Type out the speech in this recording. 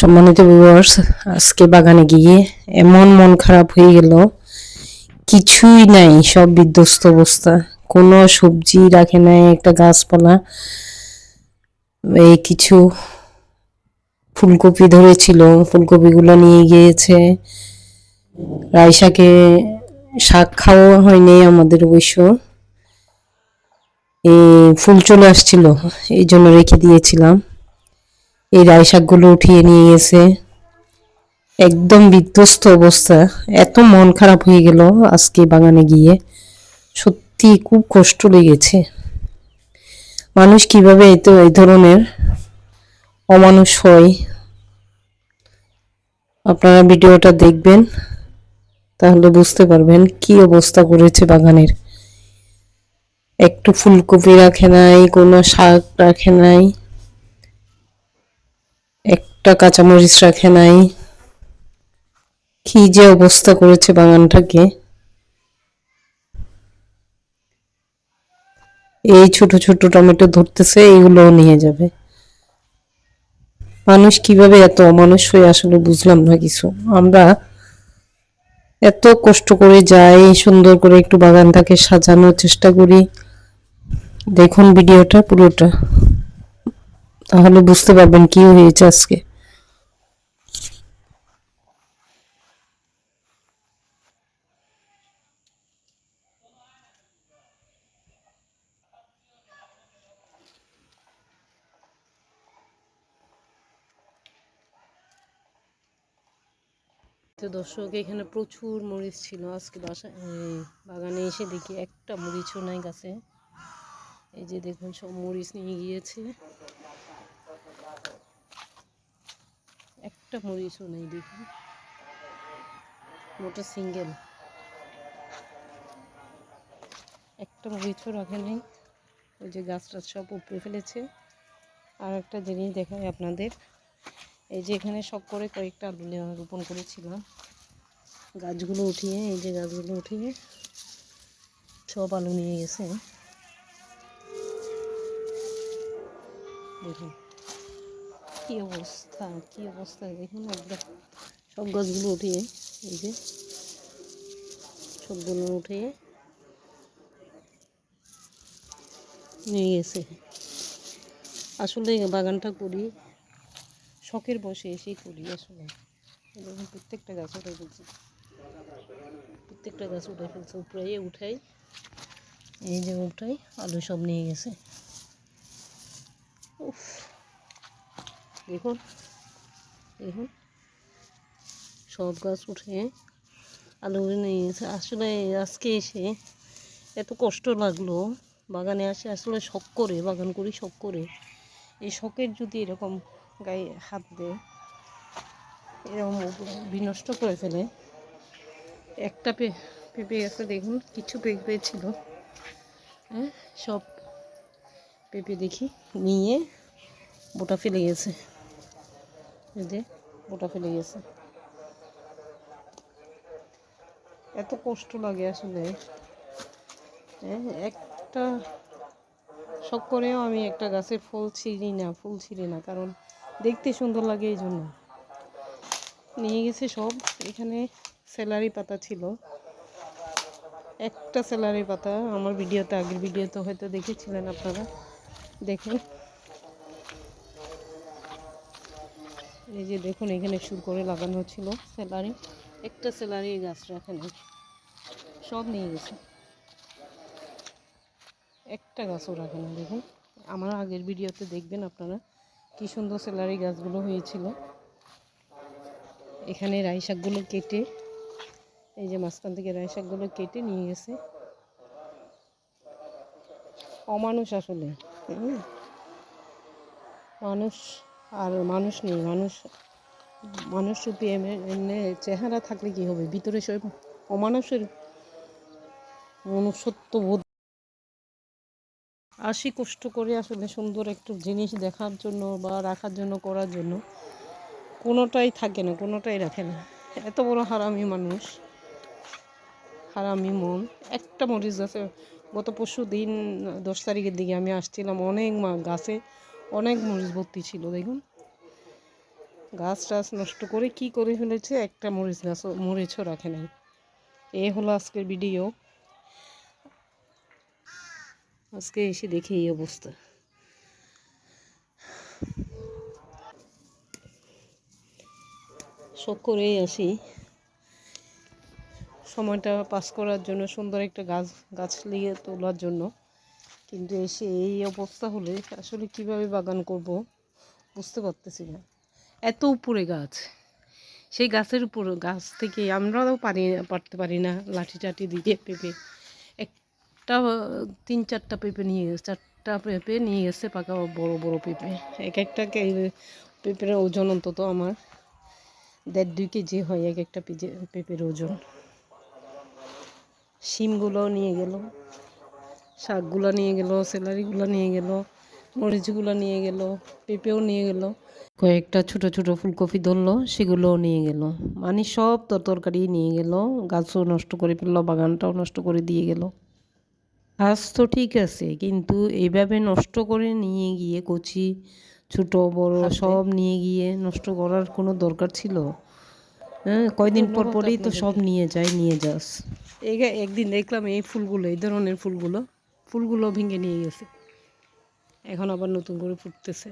সম্মানিত ভিউয়ার্স, আজকে বাগানে গিয়ে এমন মন খারাপ হয়ে গেল, কিছুই নাই, সব বিধ্বস্ত অবস্থা। কোনো সবজি রাখে নাই, একটা গাছপালা, এই কিছু ফুলকপি ধরেছিল, ফুলকপিগুলো নিয়ে গিয়েছে। রাইসাকে শাক খাওয়া হয়নি আমাদের অবশ্য, এই ফুল চলে আসছিল, এই জন্য রেখে দিয়েছিলাম। এই রাই শাকগুলো উঠিয়ে নিয়ে গেছে, একদম বিধ্বস্ত অবস্থা। এত মন খারাপ হয়ে গেল আজকে বাগানে গিয়ে, সত্যি খুব কষ্ট লেগেছে। মানুষ কিভাবে এই ধরনের অমানুষ হয়। আপনারা ভিডিওটা দেখবেন, তাহলে বুঝতে পারবেন কি অবস্থা করেছে বাগানের। একটু ফুলকপি রাখে নাই, কোনো শাক রাখে নাই, একটা কাঁচামরিচ রাখে নাই। কি যে অবস্থা করেছে বাগানটাকে। এই ছোট ছোট টমেটো ধরতেছে, এইগুলোও নিয়ে যাবে। মানুষ কিভাবে এত অমানুষ হয়ে, আসলে বুঝলাম না কিছু। আমরা এত কষ্ট করে যাই, সুন্দর করে একটু বাগানটাকে সাজানোর চেষ্টা করি। দেখুন ভিডিওটা পুরোটা, তাহলে বুঝতে পারবেন কি হয়েছে আজকে। তো দর্শক, এখানে প্রচুর মরিচ ছিল। আজকে বাগানে এসে দেখি একটা মরিচও নাই গাছে। এই যে দেখুন, সব মরিচ নিয়ে গিয়েছে, একটা মরিচও নেই। দেখুন, মোটা সিঙ্গেল একটা মরিচও রাখে নেই। ওই যে গাছটা সব উপড়ে ফেলেছে। আর একটা জিনিস দেখাই আপনাদের, এই যে এখানে শখ করে কয়েকটা আলু রোপণ করেছিলাম, গাছগুলো উঠিয়ে, এই যে গাছগুলো উঠিয়ে সব আলু নিয়ে গেছে। দেখুন কি অবস্থা, কি অবস্থা দেখুন একদম। সব গাছগুলো উঠিয়ে, এই যে সবগুলো উঠিয়ে নিয়ে গেছে। আসলে বাগানটা করি শখের বসে, এসেই করি আসলে। দেখুন প্রত্যেকটা গাছ উঠে ফেলছে, প্রত্যেকটা গাছ উঠে ফেলছে, উপরে উঠাই, এই যে উঠাই আলু সব নিয়ে গেছে। উফ, দেখুন দেখুন সব গাছ উঠে আলু নিয়ে গেছে। আসলে আজকে এসে এত কষ্ট লাগলো। বাগানে আসে আসলে শখ করে, বাগান করি শখ করে। এই শখের যদি এরকম গায়ে হাত দেয়, এরকম বিনষ্ট করে ফেলে। একটা পেঁপে গাছে দেখুন কিছু পেঁপে ছিল, হ্যাঁ, সব পেঁপে দেখি নিয়ে বোটা ফেলে গেছে, এই যে বোটা ফেলে গেছে। এত কষ্ট লাগে আসলে। হ্যাঁ, একটা শখ করেও আমি একটা গাছের ফুল ছিঁড়ি না, কারণ দেখতে সুন্দর লাগে, এই জন্য নিয়ে গেছে সব। এখানে সেলারি পাতা ছিল, একটা সেলারি পাতা। আমার ভিডিওতে, আগের ভিডিওতে হয়তো দেখেছিলেন আপনারা, দেখেন। এই যে দেখুন, এখানে সুর করে লাগানো ছিল সেলারি, একটা সেলারি গাছ রাখে নেই, সব নিয়ে গেছে, একটা গাছও রাখে না। দেখুন আমার আগের ভিডিওতে দেখবেন আপনারা, কি সুন্দর সেলারি গাছগুলো হয়েছিল। এখানে রাই শাকগুলো কেটে, এই যে মাঝখান থেকে রাই শাকগুলো কেটে নিয়ে গেছে। অমানুষ আসলে। মানুষ আর মানুষ নেই, মানুষ রূপী এমনি চেহারা থাকলে কি হবে, ভিতরে সব অমানুষের মনুষ্যত্ব বোধ। আসি কষ্ট করে আসলে সুন্দর একটু জিনিস দেখার জন্য বা রাখার জন্য, করার জন্য, কোনোটাই থাকে না, কোনোটাই রাখে না। এত বড় হারামি মানুষ, হারামি মন। একটা মরিচ গাছে গত পরশু দিন 10 তারিখের দিকে আমি আসছিলাম, অনেক গাছে অনেক মরিচ ভর্তি ছিল। দেখুন গাছ টাছ নষ্ট করে কি করে ফেলেছে, একটা মরিচ গাছ মরিচও রাখে নাই। এ হলো আজকের ভিডিও। আজকে এসে দেখি এই অবস্থা। শখ করেই আসি সময়টা পাস করার জন্য, সুন্দর একটা গাছ লিয়ে তোলার জন্য, কিন্তু এসে এই অবস্থা হলে আসলে কিভাবে বাগান করব বুঝতে পারতেছি না। এত উপরে গাছ, সেই গাছের উপর গাছ থেকে আমরাও পারতে পারি না লাঠি টাঠি দিয়ে পেঁপে একটা 3-4টা পেঁপে নিয়ে গেছে, 4টা পেঁপে নিয়ে গেছে, পাকা বড় বড় পেঁপে। এক একটা পেঁপের ওজন অন্তত আমার 1.5-2 কেজি হয় এক একটা পেঁপের ওজন। শিমগুলোও নিয়ে গেল, শাকগুলো নিয়ে গেল, স্যালারিগুলো নিয়ে গেল, মরিচগুলো নিয়ে গেল, পেঁপেও নিয়ে গেল, কয়েকটা ছোট ছোট ফুলকপি ধরলো, সেগুলোও নিয়ে গেল। মানে সব তরকারি নিয়ে গেল, গাছও নষ্ট করে ফেললো, বাগানটাও নষ্ট করে দিয়ে গেল। গাছ তো ঠিক আছে, কিন্তু এইভাবে নষ্ট করে নিয়ে গিয়ে কচি ছোট বড় সব নিয়ে গিয়ে নষ্ট করার কোনো দরকার ছিল? হ্যাঁ, কয়দিন পর পরেই তো সব নিয়ে যাস। একদিন দেখলাম এই ফুলগুলো, এই ধরনের ফুলগুলো ভেঙে নিয়ে গেছে, এখন আবার নতুন করে ফুটতেছে।